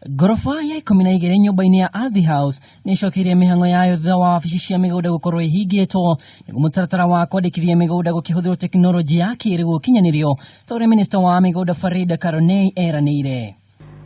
Gorofa ya 12 nyumba-inĩ ya Ardhi House nĩcokeire mĩhang'o yayo thutha wa wabici cia mĩgũnda gũkorwo ihingĩtwo nĩguo mũtaratara wa kwandĩkithia mĩgũnda gũkĩhũthĩrwo tekinoronjĩ ya kĩrĩu gũkinyanĩrio ta ũrĩa Minister wa mĩgũnda Farida Karonei eranĩire.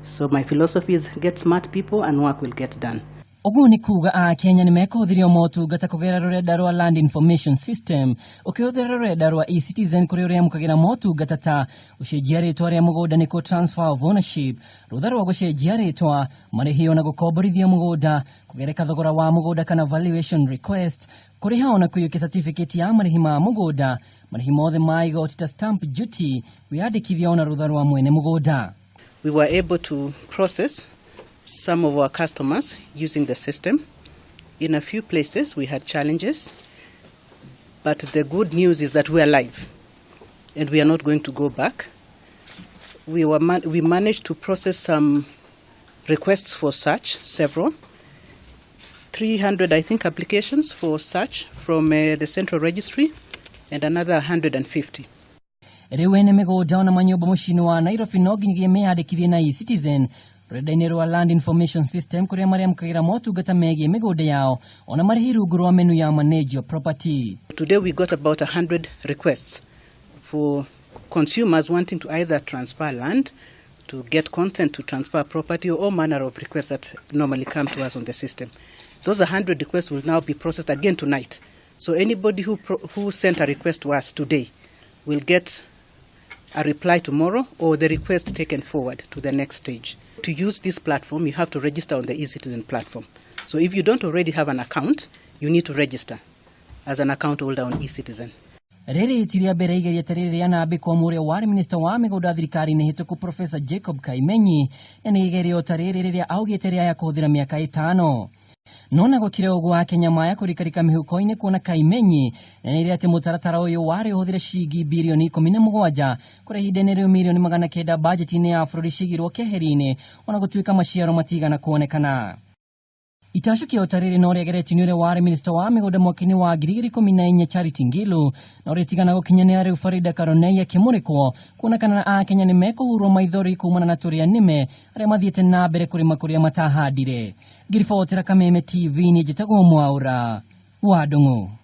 So my philosophy is get smart people and work will get done. Ũguo nĩ kuuga a Kenya nĩ mekũhũthĩria motungata kũgerera rũrenda rwa Land Information System ũkĩhũthĩra rũrenda rwa eCitizen kũrĩa ũrĩamũkagĩra motungata ta gũcenjia rĩtwa rĩa mũgũnda nĩkuo transfer of ownership, rũtha rwa gũcenjia rĩtwa, marĩhi na gũkomborithia mũgũnda, kũgereka thogora wa mũgũnda kana valuation request, kũrĩha ona kũiyũkia certificate ya marĩhi ma mũgũnda, marĩhi mothe ma igoti ta stamp duty, wĩyandĩkithia ona rũtha rwa mwene mũgũnda. We were able to process some of our customers using the system. In a few places we had challenges, but the good news is that we are live and we are not going to go back. We managed to process some requests for search, several, 300 I think applications for search from the central registry and another 150. Rĩu ene mĩgũnda ona manyũmba mũciĩ-inĩ wa Nairobi no nginyagia meyandĩkithie na eCitizen rũrenda-inĩ rwa Land Information System kũrĩa marĩamũkagĩra motungata megiĩ mĩgũnda yao ona marĩhi rungu rwa menu ya manage your property. Today we got about 100 requests for consumers wanting to either transfer land, to get consent to transfer property, or all manner of requests that normally come to us on the system. Those 100 requests will now be processed again tonight. So anybody who sent a request to us today will get a reply tomorrow or the request taken forward to the next stage. To use this platform, you have to register on the eCitizen platform. So if you don't already have an account, you need to register as an account holder on eCitizen. Rĩrĩ itiria mbere igeria tarĩrĩ rĩanambĩkwo mũrĩa warĩ Minister wa mĩgũnda thirikari-inĩ hĩtũku Professor Jacob Kaimenyi na nĩ igerio tarĩrĩ rĩrĩa augĩte rĩaya kũhũthĩra mĩaka 5. Nona gũkire ũguo wa Kenya maya kũrikarika mĩhuko-inĩ kuona Kaimenyi na nĩ atĩ mũtaratara ũyũ warĩ ũhũthĩre ciringi birioni 17 kũrĩa ihinda-inĩ rĩu milioni 900 budget-inĩ ya bũrũri cigirwo keheri-inĩ ona gũtuĩka maciaro matigana kuonekana. Itacũkia ũtarĩrĩ no rĩageretie nĩ ũrĩa warĩ Minister wa mĩgũnda mwaka-inĩ wa 2014 Charity Ngilu na ũrĩtigana gũkinyania rĩu Farida Karonei akĩmũrĩkwo kuonekana na a Kenya nĩ mekũhurwo maithori kumana na tũrĩa nĩme arĩa mathiĩte na mbere kũrĩma kũrĩa matahandire. Ngiribotera Kameme TV nĩ njĩtagwo Mwaũra wa Ndũng'ũ.